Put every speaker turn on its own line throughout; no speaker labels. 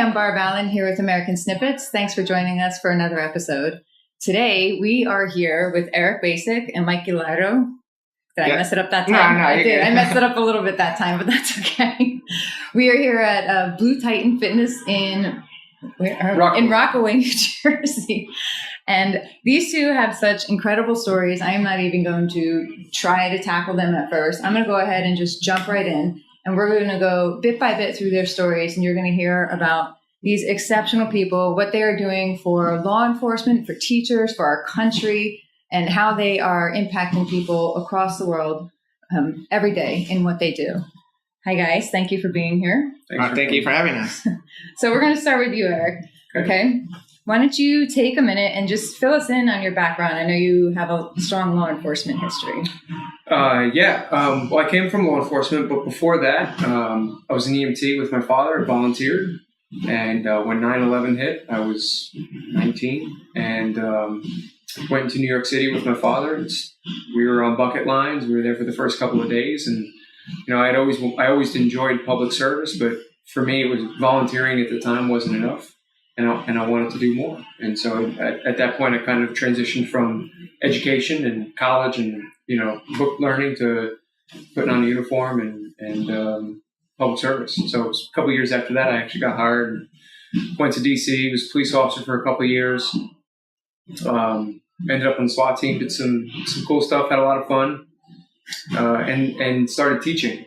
I'm Barb Allen here with American Snippets. Thanks for joining us for another episode. Today, we are here with Eric Basek and Mike Gallardo. Did I mess it up that time?
No,
I did. I messed it up a little bit that time, but that's okay. We are here at Blue Titan Fitness in Rockaway, New Jersey. And these two have such incredible stories. I am not even going to try to tackle them at first. I'm going to go ahead and just jump right in. And we're going to go bit by bit through their stories. And you're going to hear about these exceptional people, what they are doing for law enforcement, for teachers, for our country, and how they are impacting people across the world every day in what they do. Hi, guys. Thank you for being here.
Thank you for having us.
So we're going to start with you, Eric. Okay. Why don't you take a minute and just fill us in on your background? I know you have a strong law enforcement history.
Well, I came from law enforcement, but before that, I was an EMT with my father, volunteered. And when 9/11 hit, I was 19 and went to New York City with my father. We were on bucket lines. We were there for the first couple of days. And, you know, I always enjoyed public service, but for me, it was volunteering at the time wasn't enough. And I wanted to do more. And so at that point, I kind of transitioned from education and college and, you know, book learning to putting on a uniform and public service. So it was a couple of years after that, I actually got hired and went to DC, was a police officer for a couple of years. Ended up on the SWAT team, did some cool stuff, had a lot of fun, and started teaching.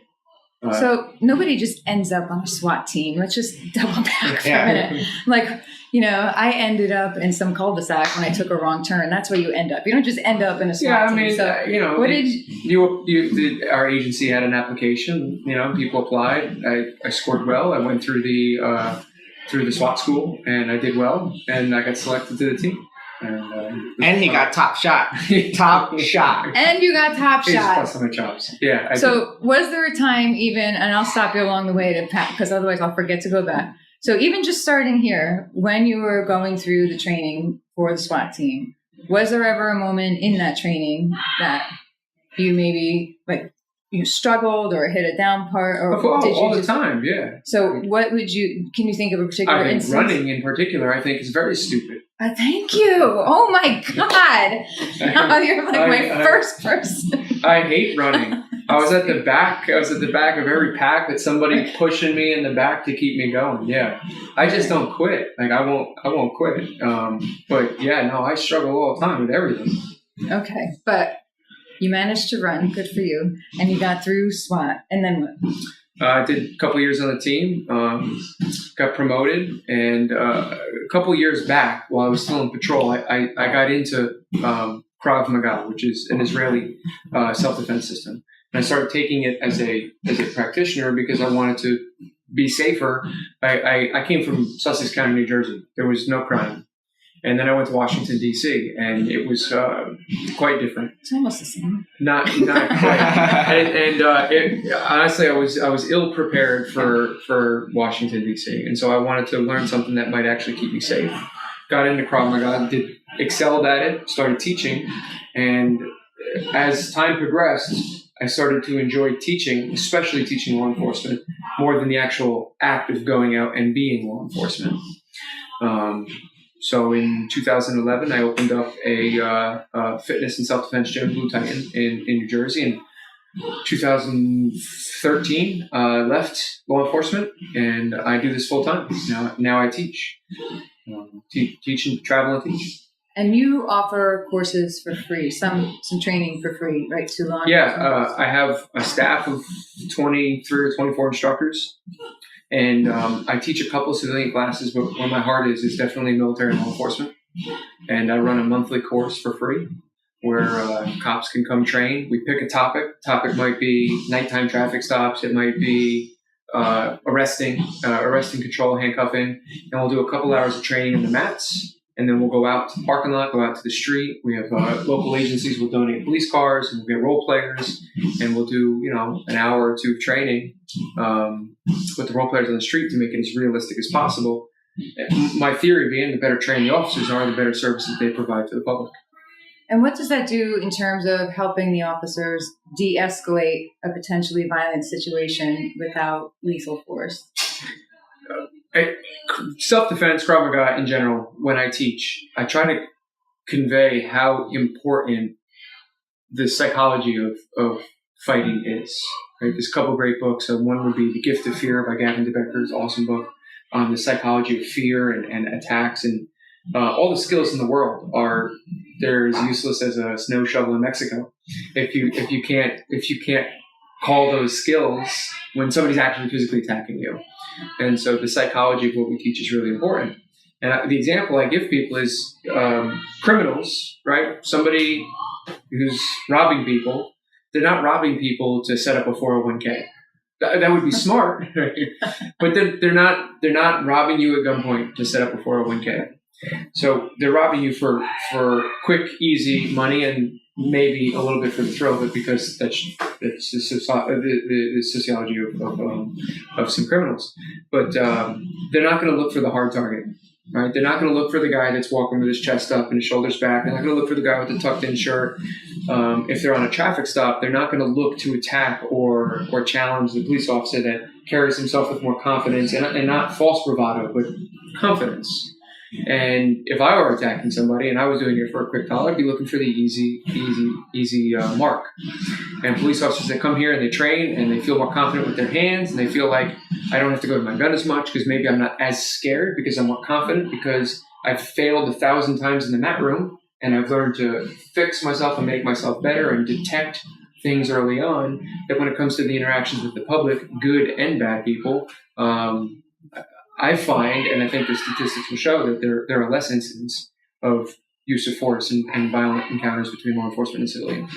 So nobody just ends up on a SWAT team. Let's just double back for a minute. Like, you know, I ended up in some cul-de-sac when I took a wrong turn. That's where you end up. You don't just end up in a SWAT team. So
you know,
what did
our agency had an application. You know, people applied. I scored well. I went through the SWAT school and I did well, and I got selected to the team.
And he got top shot. Top shot.
And you got top shot.
Plus some chops. Yeah.
So was there a time even, and I'll stop you along the way to pat, because otherwise I'll forget to go back. So even just starting here, when you were going through the training for the SWAT team, was there ever a moment in that training that you maybe you struggled or hit a down part? Or
all the time, yeah.
So can you think of a particular instance?
Running in particular, I think is very stupid.
Thank you. Oh my God. Now you're like my first person.
I hate running. I was at the back of every pack with somebody pushing me in the back to keep me going. Yeah. I just don't quit. Like I won't quit. But yeah, no, I struggle all the time with everything. Okay.
But you managed to run. Good for you. And you got through SWAT. And then what?
I did a couple years on the team, got promoted, and a couple years back, while I was still in patrol, I got into Krav Maga, which is an Israeli self-defense system. And I started taking it as a practitioner because I wanted to be safer. I came from Sussex County, New Jersey. There was no crime. And then I went to Washington, D.C., and it was quite different.
It's almost the same.
Not quite. Honestly, I was ill prepared for Washington, D.C., and so I wanted to learn something that might actually keep me safe. Got into Krav Maga, excelled at it, started teaching, and as time progressed, I started to enjoy teaching, especially teaching law enforcement, more than the actual act of going out and being law enforcement. So in 2011, I opened up a fitness and self-defense gym, Blue Titan, in New Jersey. In 2013, left law enforcement, and I do this full time. Now I teach. Teach and travel and teach.
And you offer courses for free, some training for free, right? To law enforcement.
Yeah, I have a staff of 23 or 24 instructors. And I teach a couple of civilian classes, but where my heart is definitely military and law enforcement. And I run a monthly course for free where cops can come train. We pick a topic. Topic might be nighttime traffic stops. It might be arresting control, handcuffing. And we'll do a couple hours of training in the mats. And then we'll go out to the parking lot, go out to the street. We have local agencies will donate police cars, and we'll get role players, and we'll do an hour or two of training with the role players on the street to make it as realistic as possible. My theory being, the better trained the officers are, the better services they provide to the public.
And what does that do in terms of helping the officers de-escalate a potentially violent situation without lethal force?
Self-defense, Krav Maga in general, when I teach, I try to convey how important the psychology of fighting is. Right? There's a couple great books. One would be The Gift of Fear by Gavin de Becker's awesome book on the psychology of fear and attacks. And all the skills in the world they're as useless as a snow shovel in Mexico. If you can't call those skills when somebody's actually physically attacking you. And so the psychology of what we teach is really important. And the example I give people is criminals, right? Somebody who's robbing people, they're not robbing people to set up a 401k. That would be smart, right? But they're not robbing you at gunpoint to set up a 401k. So they're robbing you for quick, easy money and maybe a little bit for the thrill of it, because that's the sociology of some criminals. But they're not going to look for the hard target, right? They're not going to look for the guy that's walking with his chest up and his shoulders back. They're not going to look for the guy with the tucked-in shirt. If they're on a traffic stop, they're not going to look to attack or challenge the police officer that carries himself with more confidence and not false bravado, but confidence. And if I were attacking somebody and I was doing it for a quick call, I'd be looking for the easy mark. And police officers that come here and they train and they feel more confident with their hands and they feel like I don't have to go to my gun as much because maybe I'm not as scared because I'm more confident because I've failed 1,000 times in the mat room and I've learned to fix myself and make myself better and detect things early on, that when it comes to the interactions with the public, good and bad people, I find, and I think the statistics will show, that there are less incidents of use of force and violent encounters between law enforcement and civilians.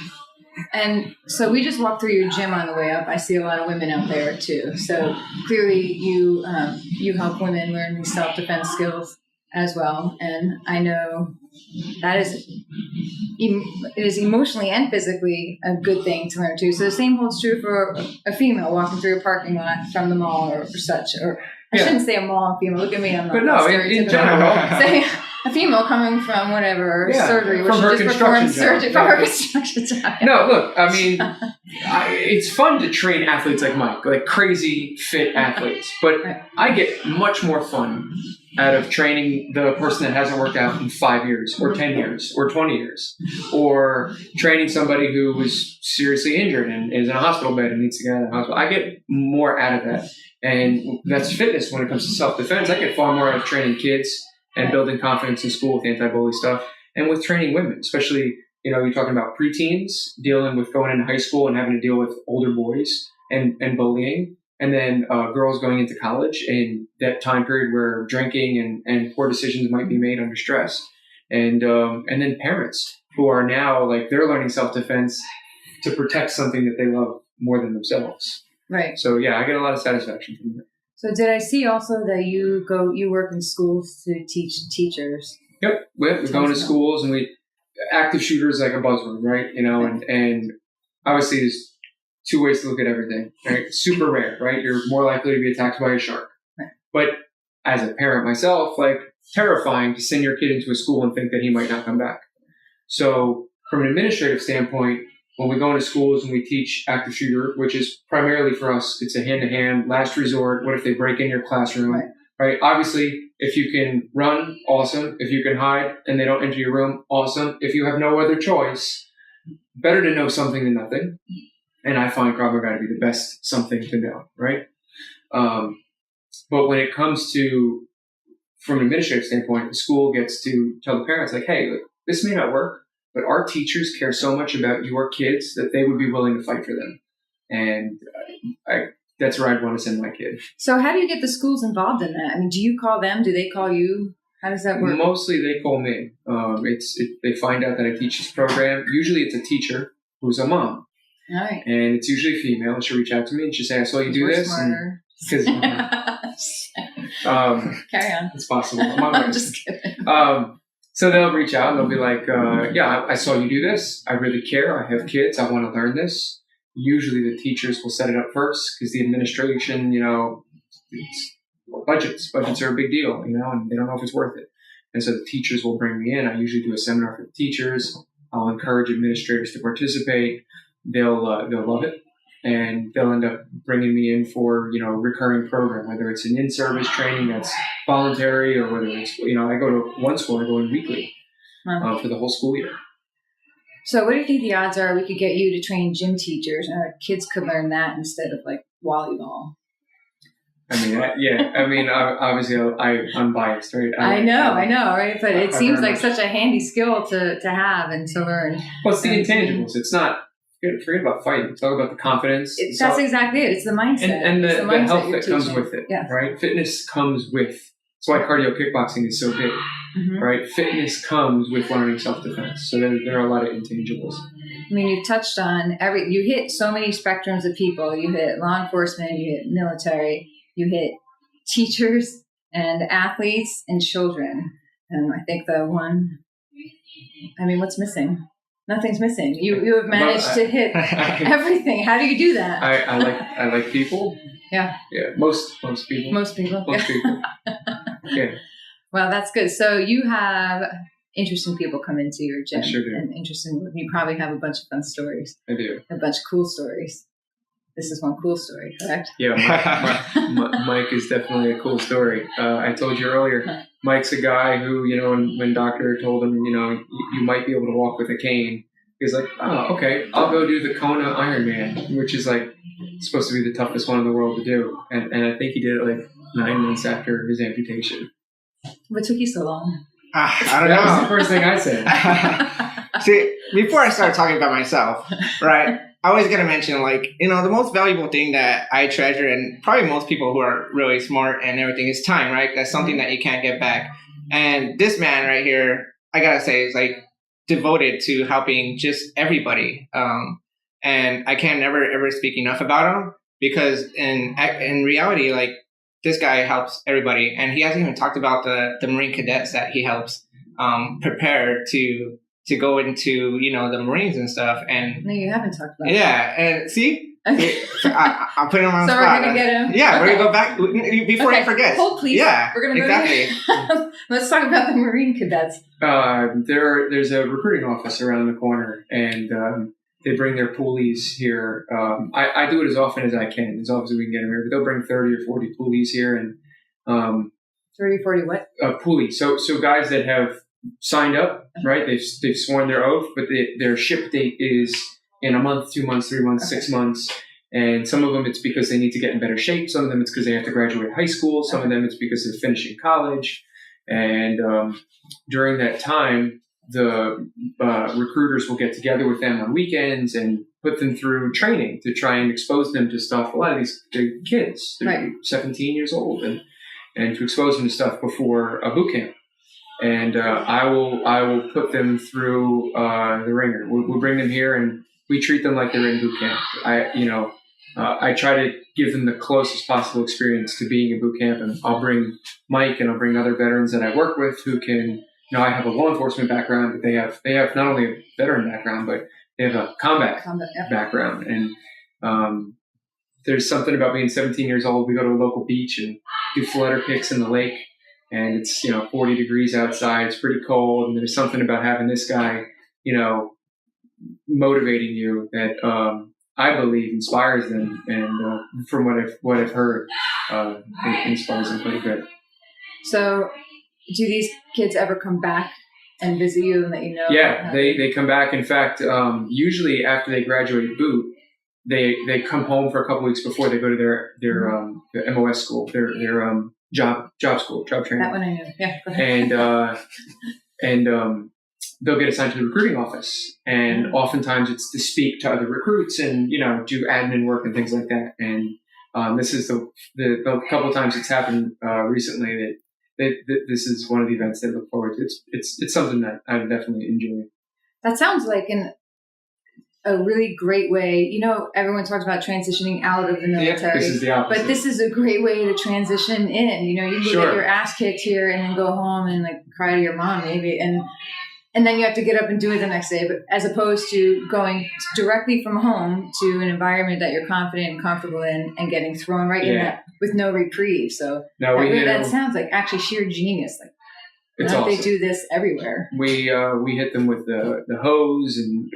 And so we just walked through your gym on the way up. I see a lot of women out there too. So clearly you help women learn these self-defense skills as well. And I know that it is emotionally and physically a good thing to learn too. So the same holds true for a female walking through a parking lot from the mall or such, or I shouldn't say a mall female. Look at me, I'm not.
But no, in general,
say a female coming from whatever surgery,
from her construction job.
From her construction job.
No, look, I mean, it's fun to train athletes like Mike, like crazy fit athletes. But I get much more fun out of training the person that hasn't worked out in 5 years or 10 years or 20 years, or training somebody who was seriously injured and is in a hospital bed and needs to get out of the hospital. I get more out of that. And that's fitness when it comes to self-defense. I get far more out of training kids and building confidence in school with anti-bully stuff, and with training women, especially, you're talking about preteens dealing with going into high school and having to deal with older boys and bullying. And then girls going into college in that time period where drinking and poor decisions might be made under stress. And then parents who are now, like, they're learning self-defense to protect something that they love more than themselves.
Right.
So, yeah, I get a lot of satisfaction from that.
So did I see also that you work in schools to teach teachers?
Yep. We're going to schools, and active shooter is like a buzzword, right? And obviously there's two ways to look at everything, right? Super rare, right? You're more likely to be attacked by a shark. Right. But as a parent myself, like, terrifying to send your kid into a school and think that he might not come back. So from an administrative standpoint, when we go into schools and we teach active shooter, which is primarily for us, it's a hand-to-hand, last resort. What if they break in your classroom, right? Obviously, if you can run, awesome. If you can hide and they don't enter your room, awesome. If you have no other choice, better to know something than nothing. And I find Krav Maga to be the best something to know, right? But when it comes to, from an administrative standpoint, the school gets to tell the parents, like, hey, look, this may not work, but our teachers care so much about your kids that they would be willing to fight for them. And that's where I'd want to send my kid. So
how do you get the schools involved in that? I mean, do you call them? Do they call you? How does that work?
Mostly they call me. They find out that I teach this program. Usually it's a teacher who's a mom.
All right.
And it's usually female. And she'll reach out to me and she'll say, I saw you do this.
Smarter.
Carry on. It's possible.
I'm just kidding.
So they'll reach out and they'll be like, I saw you do this. I really care. I have kids. I want to learn this. Usually the teachers will set it up first because the administration, budgets are a big deal, and they don't know if it's worth it. And so the teachers will bring me in. I usually do a seminar for the teachers. I'll encourage administrators to participate. They'll love it. and they'll end up bringing me in for, recurring program, whether it's an in-service training that's voluntary or whether it's, I go to one school, I go in weekly for the whole school year.
So what do you think the odds are we could get you to train gym teachers and our kids could learn that instead of like volleyball?
Obviously I'm biased, right?
I know, right? But it seems like such a handy skill to have and to learn.
Well, it's the intangibles. It's not, forget about fighting. It's all about the confidence.
That's exactly it. It's the mindset.
And the
mindset
health that comes with it, right? Fitness comes with, that's why cardio kickboxing is so big, right? Fitness comes with learning self-defense. So there are a lot of intangibles.
I mean, you've touched on you hit so many spectrums of people. You hit law enforcement, you hit military, you hit teachers and athletes and children. And I think what's missing? Nothing's missing. You have managed to hit everything. How do you do that?
I like people.
Yeah.
Yeah. Most people.
Most people.
Yeah.
Well, that's good. So you have interesting people come into your gym.
I sure do.
And you probably have a bunch of fun stories.
I do.
A bunch of cool stories. This is one cool story, correct?
Yeah, Mike is definitely a cool story. I told you earlier, Mike's a guy who, when doctor told him, you might be able to walk with a cane, he's like, oh, okay, I'll go do the Kona Ironman, which is like supposed to be the toughest one in the world to do. And I think he did it like 9 months after his amputation.
What took you so long?
I don't know.
That was the first thing I said.
See, before I start talking about myself, right, I always got to mention, the most valuable thing that I treasure, and probably most people who are really smart and everything, is time, right? That's something that you can't get back. And this man right here, I got to say, is devoted to helping just everybody. And I can never, ever speak enough about him because in reality, this guy helps everybody. And he hasn't even talked about the Marine cadets that he helps prepare to go into, the Marines and stuff. And
no, you haven't talked about
that. And see, I'm putting him on the spot.
So we're going to get him?
Yeah, we're going to go back before he forgets.
Hold, please.
Yeah,
we're going to go exactly. Let's talk about the Marine cadets.
There's a recruiting office around the corner, and they bring their poolies here. I do it as often as I can, as often as we can get them here. But they'll bring 30 or 40 poolies here. And
30, 40 what?
Poolies. So guys that have signed up, right? They've sworn their oath, but their ship date is in a month, 2 months, 3 months, 6 months. And some of them it's because they need to get in better shape. Some of them it's because they have to graduate high school. Some of them it's because they're finishing college. And during that time, the recruiters will get together with them on weekends and put them through training to try and expose them to stuff. A lot of these kids, they're 17 years old, and to expose them to stuff before a boot camp. And I will put them through the ringer. We'll bring them here and we treat them like they're in boot camp. I try to give them the closest possible experience to being in boot camp, and I'll bring Mike and I'll bring other veterans that I work with who can. I have a law enforcement background, but they have not only a veteran background, but they have a combat background. And there's something about being 17 years old. We go to a local beach and do flutter kicks in the lake, and it's 40 degrees outside. It's pretty cold, and there's something about having this guy, motivating you that I believe inspires them, and from what I've heard, it inspires them quite a bit.
So, do these kids ever come back and visit you and let you know?
Yeah, they come back. In fact, usually after they graduate boot, they come home for a couple weeks before they go to their MOS school, their job school, job training.
That one I knew. Yeah. Go ahead.
And they'll get assigned to the recruiting office, and oftentimes it's to speak to other recruits and do admin work and things like that. And this is the couple of times it's happened recently that this is one of the events they look forward to. It's something that I definitely enjoy. That
sounds like a really great way. Everyone talks about transitioning out of the military.
Yeah, this is the opposite.
But this is a great way to transition in. You can get your ass kicked here and then go home and cry to your mom maybe, and then you have to get up and do it the next day. But as opposed to going directly from home to an environment that you're confident and comfortable in and getting thrown right in that with no reprieve. So that sounds like actually sheer genius.
It's
Now
awesome.
they do this everywhere.
We hit them with the hose and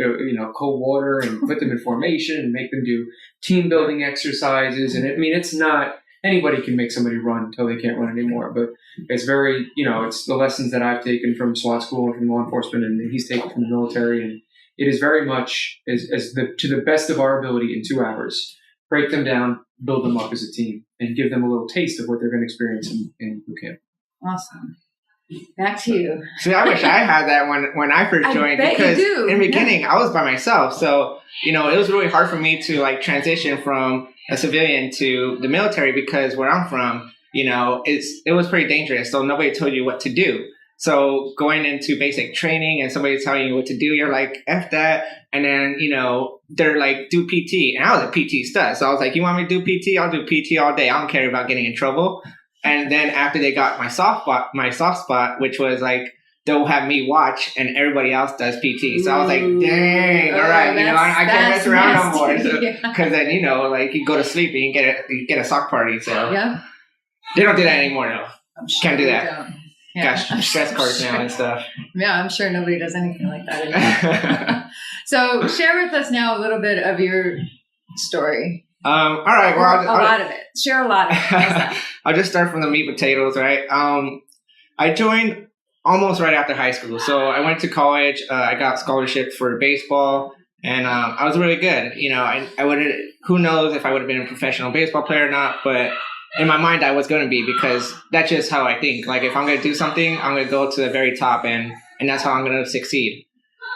cold water and put them in formation and make them do team building exercises. And it's not anybody can make somebody run until they can't run anymore. But it's very it's the lessons that I've taken from SWAT school and from law enforcement, and he's taken from the military, and it is very much to the best of our ability in 2 hours, break them down, build them up as a team, and give them a little taste of what they're going to experience in boot camp.
Awesome. Back to you.
See, I wish I had that when I first joined, because in the beginning I was by myself. So, it was really hard for me to like transition from a civilian to the military, because where I'm from, it was pretty dangerous. So nobody told you what to do. So going into basic training and somebody telling you what to do, you're like, F that. And then, they're like, do PT. And I was a PT stud. So I was like, you want me to do PT? I'll do PT all day. I don't care about getting in trouble. And then after they got my soft spot, which was like, they'll have me watch and everybody else does PT. So I was like, dang, all right, I can't mess around no more. Because then, you go to sleep and you get a sock party. So
yeah.
They don't do that anymore, though.
Sure
can't do that.
Yeah.
Got stress cards now and stuff.
Yeah, I'm sure nobody does anything like that anymore. So share with us now a little bit of your story.
All right. Well,
a lot of it. Share a lot of it.
I'll just start from the meat and potatoes, right? I joined almost right after high school. So I went to college. I got scholarships for baseball, and I was really good. I would have, who knows if I would have been a professional baseball player or not, but in my mind, I was going to be, because that's just how I think. Like, if I'm going to do something, I'm going to go to the very top, and that's how I'm going to succeed.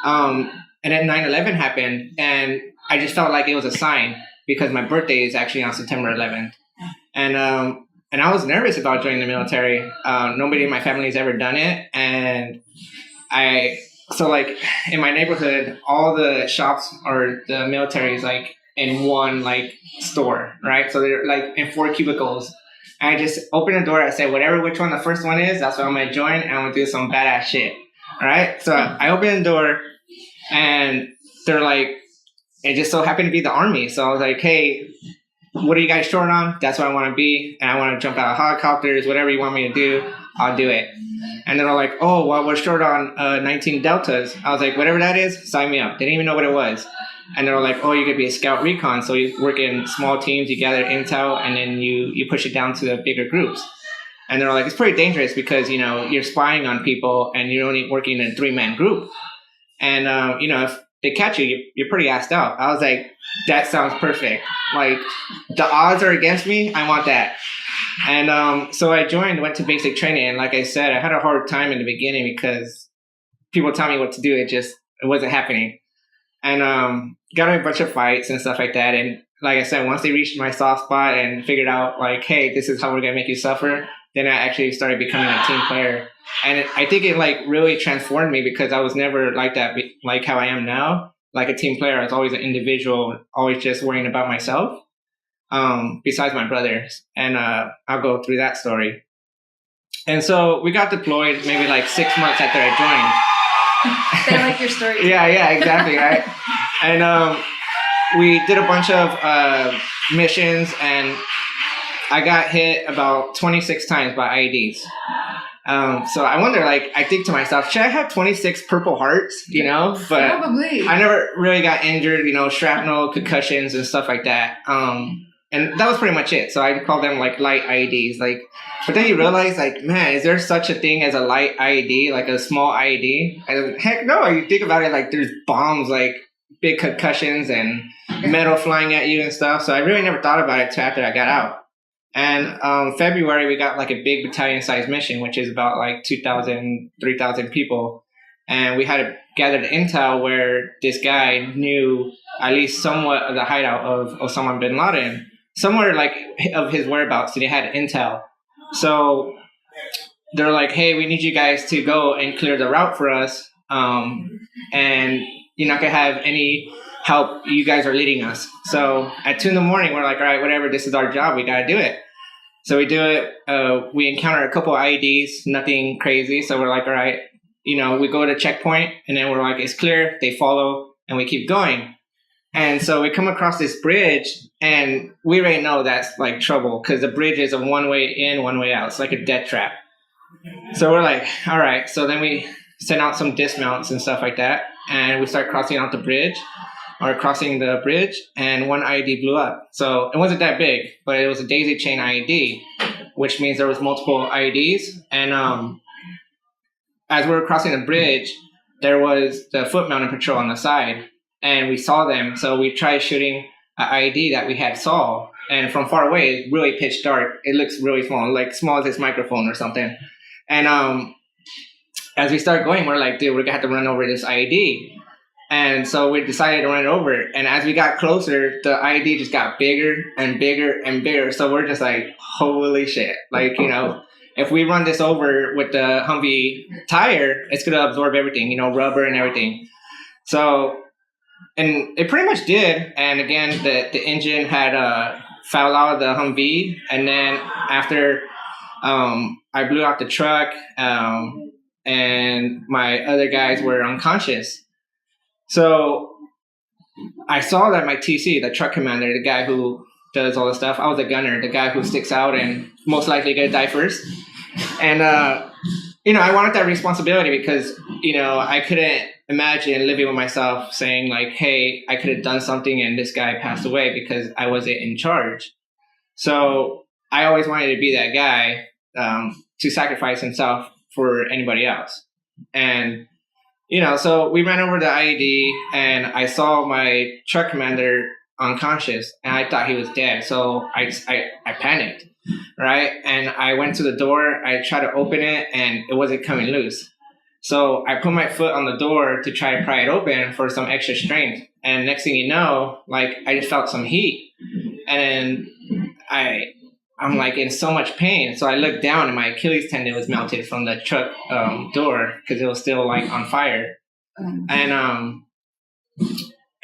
And then 9/11 happened, and I just felt like it was a sign, because my birthday is actually on September 11th. And I was nervous about joining the military. Nobody in my family has ever done it. And so like in my neighborhood, all the shops or the military is like in one like store, right? So they're like in 4 cubicles. And I just opened the door. I said, which one the first one is, that's what I'm going to join. And I'm going to do some badass shit. All right. So I opened the door, and they're like, it just so happened to be the Army. So I was like, hey, what are you guys short on? That's what I want to be. And I want to jump out of helicopters, whatever you want me to do, I'll do it. And they're like, oh, well, we're short on 19 Deltas. I was like, whatever that is, sign me up. They didn't even know what it was. And they're like, oh, you could be a scout recon. So you work in small teams, you gather intel, and then you push it down to the bigger groups. And they're like, it's pretty dangerous, because, you're spying on people and you're only working in a 3-man group. And, if they catch you, you're pretty assed out. I was like, that sounds perfect. Like, the odds are against me. I want that. And so I went to basic training. And like I said, I had a hard time in the beginning, because people tell me what to do. It wasn't happening. And got in a bunch of fights and stuff like that. And like I said, once they reached my soft spot and figured out like, hey, this is how we're going to make you suffer, then I actually started becoming a team player. And I think it like really transformed me, because I was never like that, like how I am now. Like a team player, I was always an individual, always just worrying about myself, besides my brothers. And I'll go through that story. And so we got deployed maybe like 6 months after I joined.
They like your story.
Yeah, exactly, right? And we did a bunch of missions, and I got hit about 26 times by IEDs. So I wonder, like, I think to myself, should I have 26 Purple Hearts, But
probably.
I never really got injured, shrapnel, concussions, and stuff like that. And that was pretty much it. So I called them, like, light IEDs. Like, but then you realize, like, man, is there such a thing as a light IED, like a small IED? And heck no. You think about it, like, there's bombs, like, big concussions and metal flying at you and stuff. So I really never thought about it till after I got out. And February, we got like a big battalion-sized mission, which is about like 2,000, 3,000 people. And we had to gather the intel where this guy knew at least somewhat of the hideout of Osama bin Laden, somewhere like of his whereabouts. So they had intel. So they're like, hey, we need you guys to go and clear the route for us. And you're not going to have any help. You guys are leading us. So at 2 a.m, we're like, all right, whatever, this is our job. We got to do it. So we do it. We encounter a couple of IEDs, nothing crazy. So we're like, all right, we go to checkpoint, and then we're like, it's clear. They follow, and we keep going. And so we come across this bridge, and we already know that's like trouble, because the bridge is a one way in, one way out. It's like a death trap. So we're like, all right. So then we sent out some dismounts and stuff like that. And we start crossing out the bridge or crossing the bridge. And one IED blew up. So it wasn't that big, but it was a daisy chain IED, which means there was multiple IEDs. And as we were crossing the bridge, there was the foot mounted patrol on the side. And we saw them. So we tried shooting an IED that we had saw. And from far away, it's really pitch dark. It looks really small, like small as this microphone or something. And as we start going, we're like, dude, we're gonna have to run over this IED. And so we decided to run it over. And as we got closer, the IED just got bigger and bigger and bigger. So we're just like, holy shit. Like, you know, if we run this over with the Humvee tire, it's gonna absorb everything, you know, rubber and everything. So, and it pretty much did. And again, the engine had foul out of the Humvee. And then after I blew out the truck, and my other guys were unconscious. So I saw that my TC, the truck commander, the guy who does all the stuff, I was a gunner, the guy who sticks out and most likely gonna die first. And, you know, I wanted that responsibility because, you know, I couldn't imagine living with myself saying like, hey, I could have done something and this guy passed away because I wasn't in charge. So I always wanted to be that guy to sacrifice himself for anybody else. And, you know, so we ran over the IED and I saw my truck commander unconscious and I thought he was dead. So I panicked, right? And I went to the door, I tried to open it and it wasn't coming loose. So I put my foot on the door to try to pry it open for some extra strength. And next thing you know, like I just felt some heat. And then I'm like in so much pain. So I looked down and my Achilles tendon was melted from the truck door because it was still like on fire. And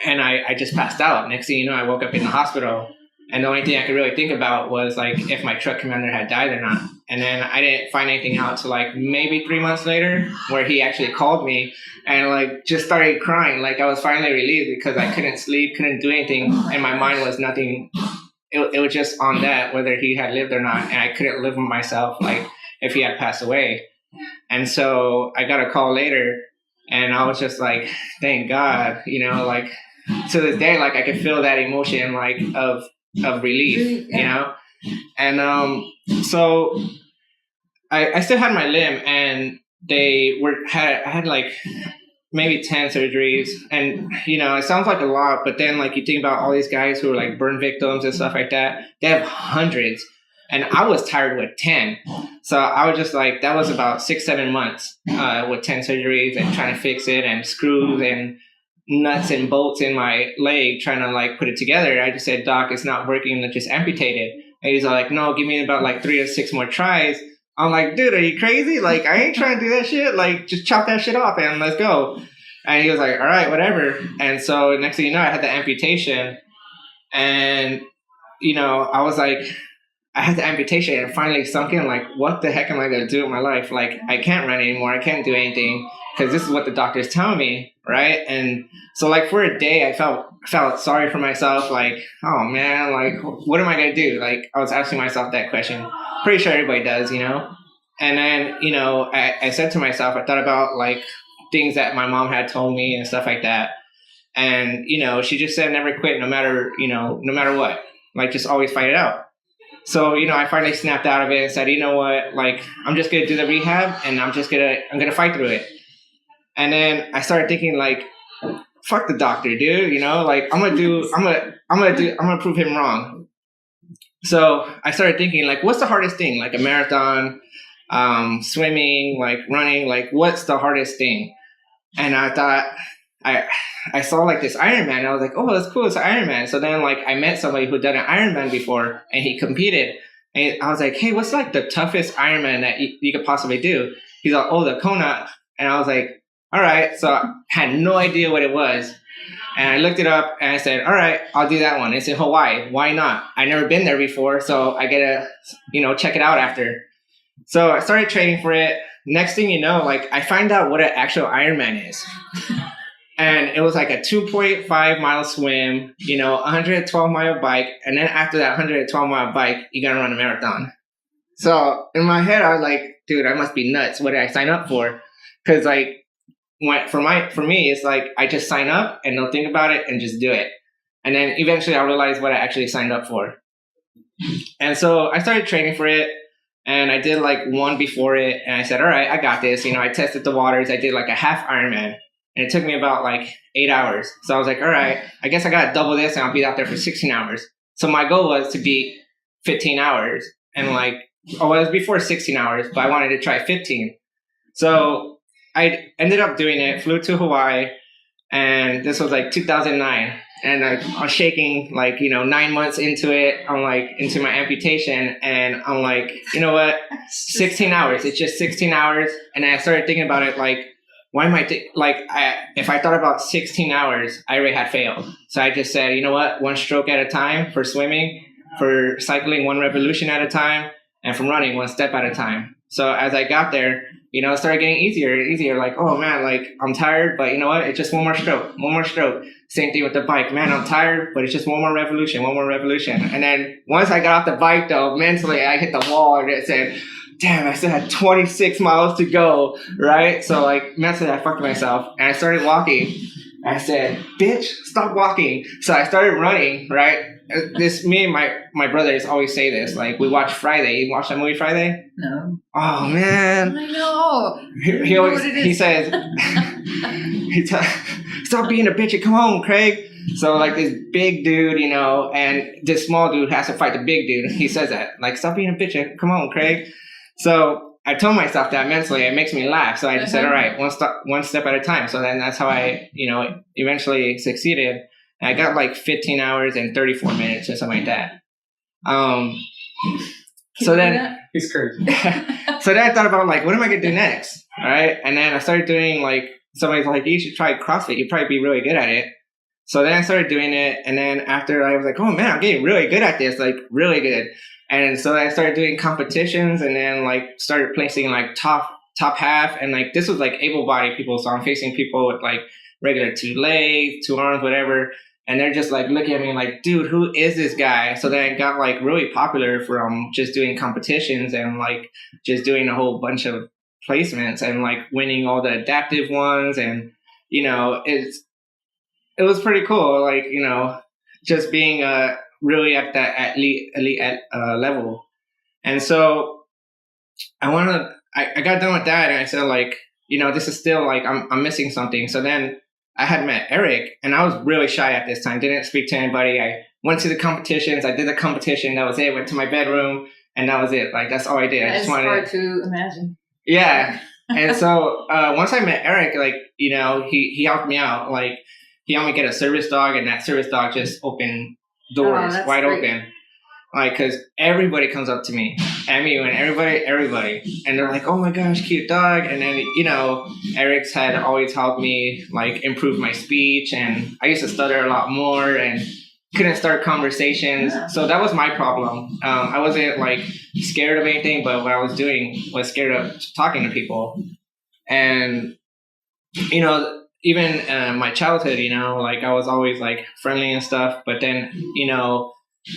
I just passed out. Next thing you know, I woke up in the hospital. And the only thing I could really think about was like if my truck commander had died or not. And then I didn't find anything out till like maybe 3 months later where he actually called me and like just started crying. Like I was finally relieved because I couldn't sleep, couldn't do anything. And my mind was nothing. It was just on that, whether he had lived or not. And I couldn't live with myself like if he had passed away. And so I got a call later and I was just like, thank God, you know, like to this day, like I could feel that emotion like of relief, you know? And so I still had my limb and I had like maybe 10 surgeries. And, you know, it sounds like a lot, but then like you think about all these guys who are like burn victims and stuff like that, they have hundreds. And I was tired with 10. So I was just like, that was about 6-7 months with 10 surgeries and trying to fix it and screws and nuts and bolts in my leg trying to like put it together. I just said, Doc, it's not working. Let's just amputate it. And he's like, no, give me about like 3 or 6 more tries. I'm like, dude, are you crazy? Like, I ain't trying to do that shit. Like, just chop that shit off and let's go. And he was like, all right, whatever. And so next thing you know, I had the amputation. And, you know, I was like, I had the amputation and finally sunk in, like, what the heck am I going to do with my life? Like, I can't run anymore. I can't do anything because this is what the doctor's telling me, right? And so, like, for a day, I felt sorry for myself. Like, oh, man, like, what am I going to do? Like, I was asking myself that question. Pretty sure everybody does, you know? And then, you know, I said to myself, I thought about, like, things that my mom had told me and stuff like that. And, you know, she just said never quit no matter what. Like, just always fight it out. So, you know, I finally snapped out of it and said, you know what, like, I'm just going to do the rehab and I'm going to fight through it. And then I started thinking like, fuck the doctor, dude, you know, like I'm going to prove him wrong. So I started thinking like, what's the hardest thing? Like a marathon, swimming, like running, like what's the hardest thing? And I thought, I saw like this Ironman. I was like, oh, that's cool. It's an Ironman. So then like I met somebody who'd done an Ironman before and he competed. And I was like, hey, what's like the toughest Ironman that you could possibly do? He's like, oh, the Kona. And I was like, all right. So I had no idea what it was. And I looked it up and I said, all right, I'll do that one. It's in Hawaii. Why not? I've never been there before. So I gotta, you know, check it out after. So I started training for it. Next thing you know, like I find out what an actual Ironman is. And it was like a 2.5 mile swim, you know, 112 mile bike. And then after that 112 mile bike, you got to run a marathon. So in my head, I was like, dude, I must be nuts. What did I sign up for? Because like, for me, it's like I just sign up and don't think about it and just do it. And then eventually I'll realize what I actually signed up for. And so I started training for it, and I did like one before it, and I said, all right, I got this. I tested the waters. I did like a half Ironman, and it took me about like 8 hours. So I was like, all right, I guess I got to double this, and I'll be out there for 16 hours. So my goal was to beat 15 hours, and like, it was before 16 hours, but I wanted to try 15. So I ended up doing it, flew to Hawaii, and this was like 2009. And I was shaking, like, 9 months into it. I'm like, into my amputation. And I'm like, you know what? 16 hours. It's just 16 hours. And then I started thinking about it, like, why am I, if I thought about 16 hours, I already had failed. So I just said, you know what? One stroke at a time for swimming, for cycling, one revolution at a time, and from running, one step at a time. So as I got there, it started getting easier and easier. Like, oh man, like I'm tired, but you know what? It's just one more stroke. Same thing with the bike. Man, I'm tired, but it's just one more revolution. And then once I got off the bike though, mentally I hit the wall and it said, damn, I still had 26 miles to go, right? So like mentally I fucked myself and I started walking. I said, bitch, stop walking. So I started running, right? Me and my brothers always say this. Like, we watch Friday. You watch that movie Friday?
No.
Oh, man.
I know.
He says, stop being a bitch and come home, Craig. So, like, this big dude, and this small dude has to fight the big dude. He says that. Like, stop being a bitch and come home, Craig. So I told myself that mentally. It makes me laugh. So I just said, all right, one step at a time. So then that's how I, eventually succeeded. And I got like 15 hours and 34 minutes or something like that. So then
he's crazy.
So then I thought about like, what am I going to do next? All right. And then I started doing like, somebody's like, you should try CrossFit. You'd probably be really good at it. So then I started doing it. And then after I was like, oh man, I'm getting really good at this, like really good. And so I started doing competitions and then like started placing like top half. And like, this was like able-bodied people. So I'm facing people with like regular 2 legs, 2 arms, whatever. And they're just like looking at me like, dude, who is this guy? So then I got like really popular from just doing competitions and like just doing a whole bunch of placements and like winning all the adaptive ones. And, it was pretty cool. Like, just being really at that elite level. And so I got done with that and I said like, this is still like, I'm missing something. So then I had met Eric and I was really shy at this time. Didn't speak to anybody. I went to the competitions. I did the competition. That was it. Went to my bedroom and that was it. Like, that's all I did.
It's hard to imagine.
Yeah. And so once I met Eric, like, he helped me out. Like, he helped me get a service dog and that service dog just opened doors wide open. Like, because everybody comes up to me, Emmy and everybody, and they're like, oh my gosh, cute dog. And then, Eric's had always helped me like improve my speech, and I used to stutter a lot more and couldn't start conversations. So that was my problem. I wasn't like scared of anything, but what I was doing was scared of talking to people. And, even my childhood, like I was always like friendly and stuff, but then,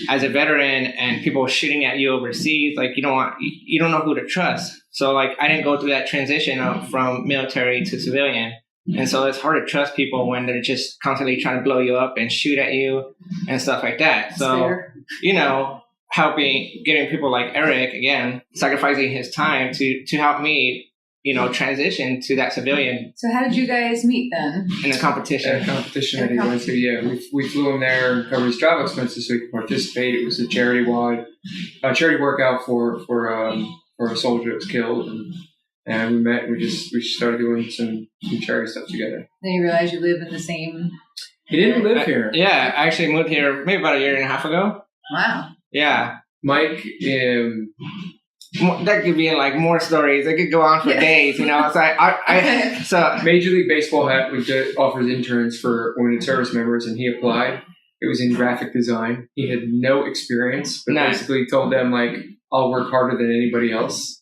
as a veteran and people shooting at you overseas, like you don't know who to trust. So like I didn't go through that transition from military to civilian. And so it's hard to trust people when they're just constantly trying to blow you up and shoot at you and stuff like that. So, getting people like Eric, again, sacrificing his time to help me, transition to that civilian.
So how did you guys meet then?
In a competition.
At a competition that he went to, yeah. We flew him there and covered his travel expenses so he could participate. It was a charity workout for a soldier that was killed. And we met and we started doing some charity stuff together.
Then you realized you live in the same...
He didn't live here.
Yeah, I actually moved here maybe about 1.5 years ago.
Wow.
Yeah.
Mike...
that could be like more stories. It could go on for days, So so
Major League Baseball offers interns for wounded service members, and he applied. It was in graphic design. He had no experience, but basically told them like, "I'll work harder than anybody else."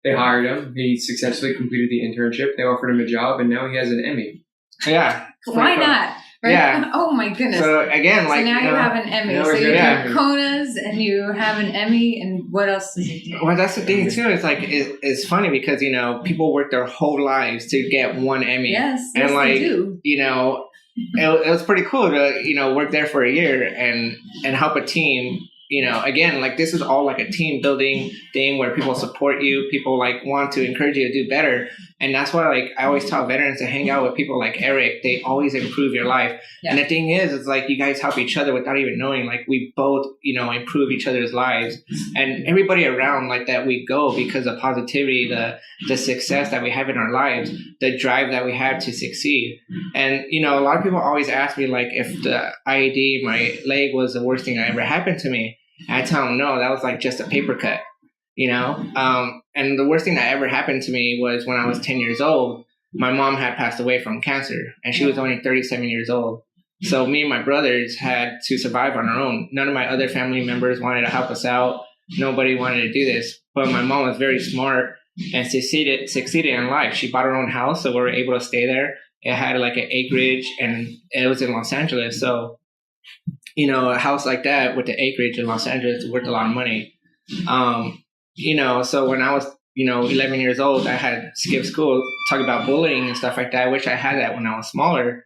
They hired him. He successfully completed the internship. They offered him a job, and now he has an Emmy.
Yeah.
Why not? Right?
Yeah.
Oh my goodness.
So again, like,
so now you have an Emmy. So you
yeah.
do Konas and you have an Emmy, and what else does it do?
Well, that's the thing too. It's like it's funny because people work their whole lives to get one Emmy.
Yes,
and like
they do.
It was pretty cool to work there for a year and help a team. Again, like this is all like a team building thing where people support you, people like want to encourage you to do better. And that's why like I always tell veterans to hang out with people like Eric. They always improve your life. Yeah. And the thing is, it's like you guys help each other without even knowing. Like we both, improve each other's lives, and everybody around like that we go because of positivity, the success that we have in our lives, the drive that we have to succeed. And a lot of people always ask me like if the IED, my leg, was the worst thing that ever happened to me. And I tell them no, that was like just a paper cut. And the worst thing that ever happened to me was when I was 10 years old. My mom had passed away from cancer, and she was only 37 years old. So me and my brothers had to survive on our own. None of my other family members wanted to help us out. Nobody wanted to do this. But my mom was very smart and succeeded in life. She bought her own house, so we were able to stay there. It had like an acreage, and it was in Los Angeles. So, a house like that with the acreage in Los Angeles is worth a lot of money. So when I was, 11 years old, I had skipped school, talk about bullying and stuff like that. I wish I had that when I was smaller.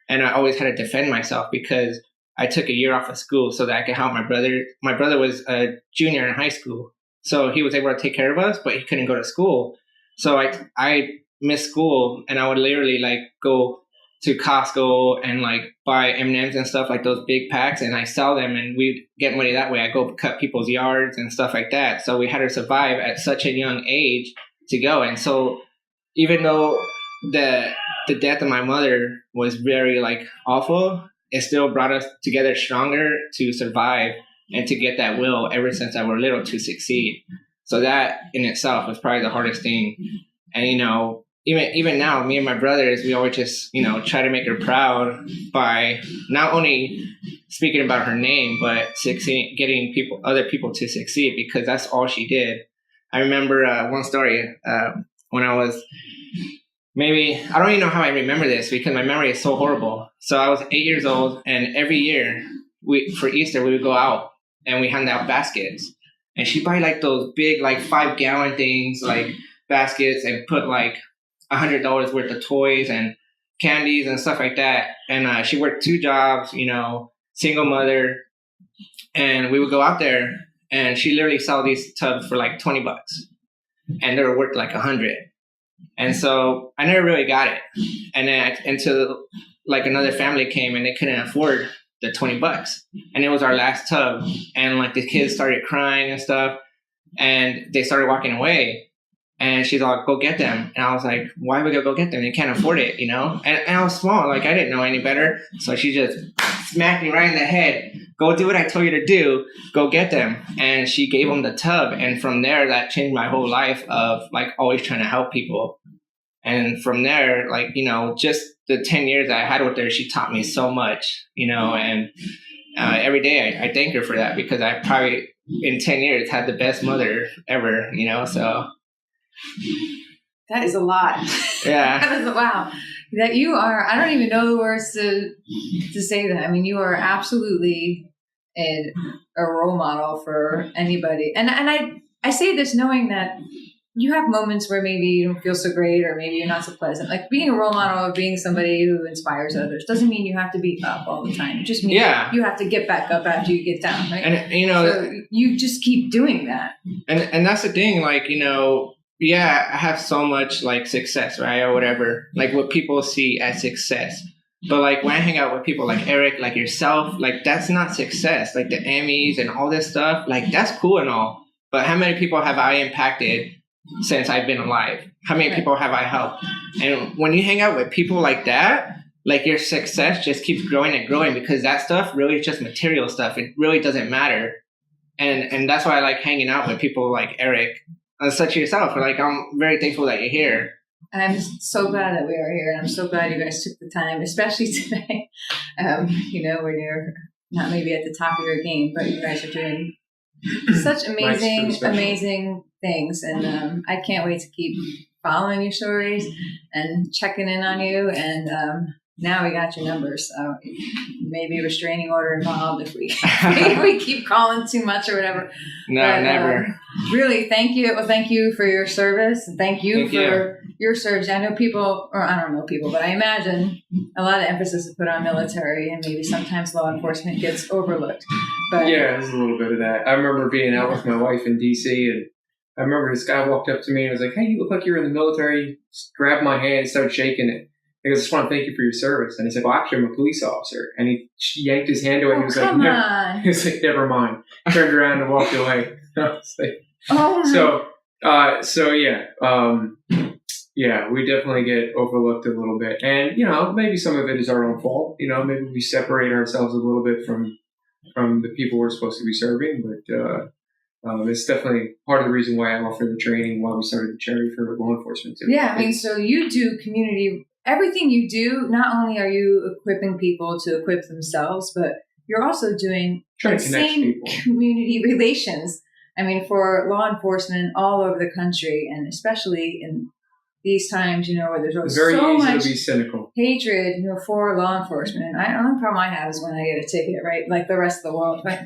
And I always had to defend myself because I took a year off of school so that I could help my brother. My brother was a junior in high school, so he was able to take care of us, but he couldn't go to school. So I missed school, and I would literally like go to Costco and like buy M&Ms and stuff, like those big packs, and I sell them, and we'd get money that way. I go cut people's yards and stuff like that. So we had to survive at such a young age to go. And so even though the death of my mother was very like awful, it still brought us together stronger to survive and to get that will ever since I were little to succeed. So that in itself was probably the hardest thing. And even now, me and my brothers, we always just, try to make her proud by not only speaking about her name, but getting other people to succeed, because that's all she did. I remember one story when I was I don't even know how I remember this because my memory is so horrible. So I was 8 years old, and every year for Easter, we would go out and we hand out baskets. And she'd buy like those big, like 5-gallon things, like baskets, and put like $100 worth of toys and candies and stuff like that. And she worked 2 jobs, single mother. And we would go out there, and she literally sell these tubs for like $20, and they were worth like $100. And so I never really got it. And then until like another family came and they couldn't afford the $20, and it was our last tub. And like the kids started crying and stuff, and they started walking away. And she's like, go get them. And I was like, why would I go get them? You can't afford it, And I was small, like I didn't know any better. So she just smacked me right in the head. Go do what I told you to do. Go get them. And she gave them the tub. And from there, that changed my whole life of like always trying to help people. And from there, like, just the 10 years that I had with her, she taught me so much, and every day I thank her for that, because I probably in 10 years had the best mother ever, so.
That is a lot.
Yeah.
That is wow. That you are, I don't even know the words to say that. I mean, you are absolutely a role model for anybody. And I say this knowing that you have moments where maybe you don't feel so great, or maybe you're not so pleasant. Like being a role model or being somebody who inspires others doesn't mean you have to be up all the time. It just means you have to get back up after you get down, right?
And
so you just keep doing that.
And that's the thing, like, yeah, I have so much like success, right? Or whatever, like what people see as success. But like when I hang out with people like Eric, like yourself, like that's not success. Like the Emmys and all this stuff, like that's cool and all. But how many people have I impacted since I've been alive? How many people have I helped? And when you hang out with people like that, like your success just keeps growing and growing, because that stuff really is just material stuff. It really doesn't matter. And that's why I like hanging out with people like Eric, such as yourself. Like, I'm very thankful that you're here.
I'm so glad that we are here, and I'm so glad you guys took the time, especially today. When you're not maybe at the top of your game, but you guys are doing such amazing things, and I can't wait to keep following your stories and checking in on you. And now we got your numbers. So maybe a restraining order involved if we keep calling too much or whatever.
No,
but,
never.
Really, thank you. Well, thank you for your service. Thank you for your service. I know people, or I don't know people, but I imagine a lot of emphasis is put on military, and maybe sometimes law enforcement gets overlooked. But
yeah, there's a little bit of that. I remember being out with my wife in D.C. and I remember this guy walked up to me and was like, "Hey, you look like you're in the military." Just grabbed my hand and started shaking it. He goes, "I just want to thank you for your service." And I said, "Well, actually, I'm a police officer." And he yanked his hand away.
Oh,
He was
come
like,
on.
He was like, "Never mind." Turned around and walked away. I was like,
Oh,
yeah, we definitely get overlooked a little bit. And, maybe some of it is our own fault. Maybe we separate ourselves a little bit from the people we're supposed to be serving. But it's definitely part of the reason why I offer the training, why we started the charity for law enforcement too.
Yeah, I mean, so you do community, everything you do, not only are you equipping people to equip themselves, but you're also doing
Trying
the
to connect
same
people.
community relations. I mean, for law enforcement all over the country, and especially in these times, where there's always
Very
so
easy
much
to be cynical.
hatred, for law enforcement. And the only problem I have is when I get a ticket, right? Like the rest of the world. But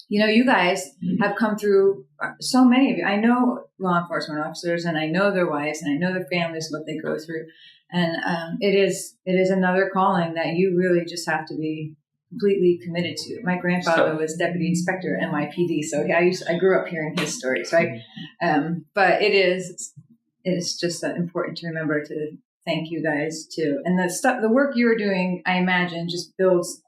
you guys have come through, so many of you. I know law enforcement officers, and I know their wives, and I know their families, what they go through. And it is another calling that you really just have to be completely committed to. My grandfather was deputy inspector at NYPD, so I grew up hearing his stories, right? But it is just important to remember to thank you guys too. And the work you're doing, I imagine, just builds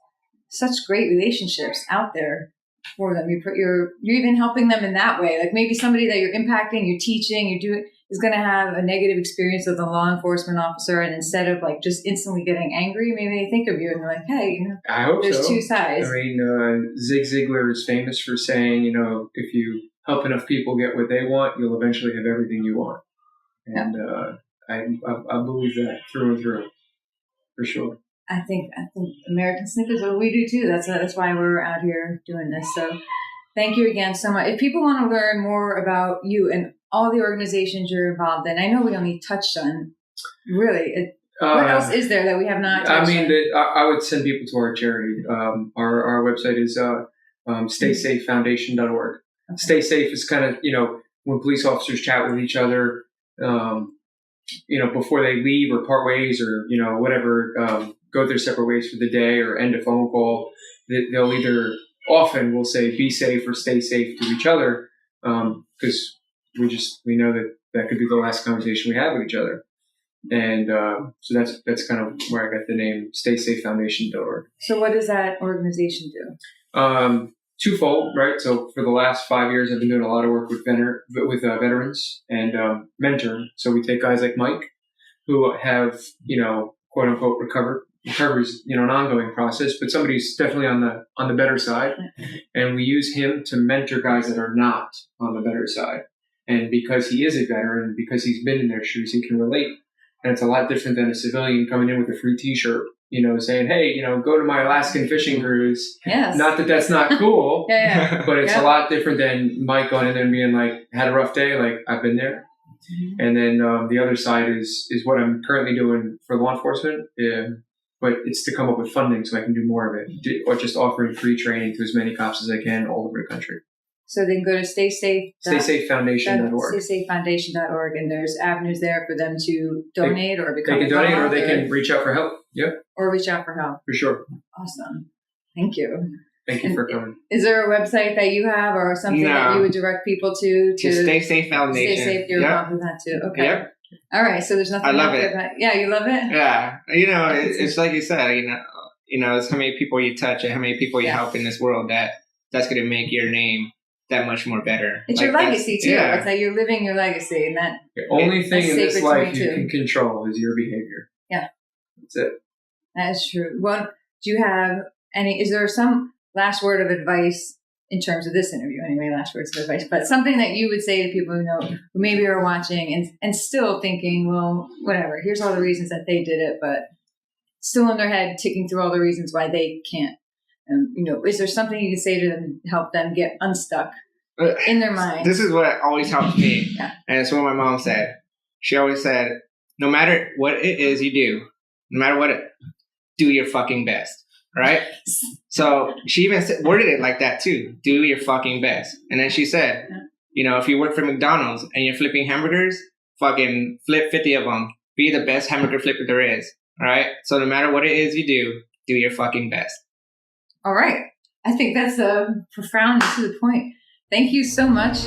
such great relationships out there for them. You're even helping them in that way. Like maybe somebody that you're impacting, you're teaching, you're doing is going to have a negative experience with a law enforcement officer, and instead of like just instantly getting angry, maybe they think of you and they're like, "Hey,
I hope
there's
so.
two sides."
I mean, Zig Ziglar is famous for saying, if you help enough people get what they want, you'll eventually have everything you want. And I believe that through and through, for sure.
I think American Snippets, what we do too. That's why we're out here doing this. So thank you again so much. If people want to learn more about you and all the organizations you're involved in, I know we only touched on really. What else is there that we have not touched on?
I would send people to our charity. Our website is staysafefoundation.org. Okay. Stay safe is kind of, when police officers chat with each other, before they leave or part ways or, whatever, go their separate ways for the day or end a phone call, they'll either often will say be safe or stay safe to each other, because we know that could be the last conversation we have with each other. And so that's kind of where I got the name staysafefoundation.org.
So what does that organization do?
Twofold, right? So for the last 5 years, I've been doing a lot of work with veterans and mentoring. So we take guys like Mike, who have, quote unquote recovery's, an ongoing process, but somebody who's definitely on the better side. And we use him to mentor guys that are not on the better side. And because he is a veteran, because he's been in their shoes, he can relate. And it's a lot different than a civilian coming in with a free t-shirt, saying, "Hey, go to my Alaskan fishing cruise."
Yes.
Not that that's not cool,
yeah.
But it's a lot different than Mike going in there and being like, "Had a rough day," like, "I've been there." Mm-hmm. And then the other side is what I'm currently doing for law enforcement, but it's to come up with funding so I can do more of it, or just offering free training to as many cops as I can all over the country.
So they can go to
staysafefoundation.org.
staysafefoundation.org, and there's avenues there for them to donate or become.
They can donate or they can reach out for help. Yep.
Or reach out for help.
For sure.
Awesome. Thank you.
Thank you for coming.
Is there a website that you have or something that you would direct people to
Stay Safe Foundation.
Stay safe. You're involved with that too. Okay. Yep. All right. So there's nothing.
I love it.
Yeah, you love it.
Yeah. It's like you said. It's how many people you touch and how many people you help in this world that's going to make your name that much more better.
It's your legacy too. Yeah. It's like you're living your legacy, and that
the only thing in this life you can control is your behavior.
Yeah.
That's it.
That is true. Well, do you have is there some last word of advice in terms of this interview? Anyway, last words of advice, but something that you would say to people who maybe are watching and still thinking, well, whatever, here's all the reasons that they did it, but still in their head ticking through all the reasons why they can't. Is there something you can say to them to help them get unstuck in their mind?
This is what always helps me.
Yeah.
And it's what my mom said. She always said, no matter what it is you do, no matter what, do your fucking best, right? So she even worded it like that too. Do your fucking best. And then she said, if you work for McDonald's and you're flipping hamburgers, fucking flip 50 of them. Be the best hamburger flipper there is, all right? So no matter what it is you do your fucking best.
All right. I think that's profound and to the point. Thank you so much.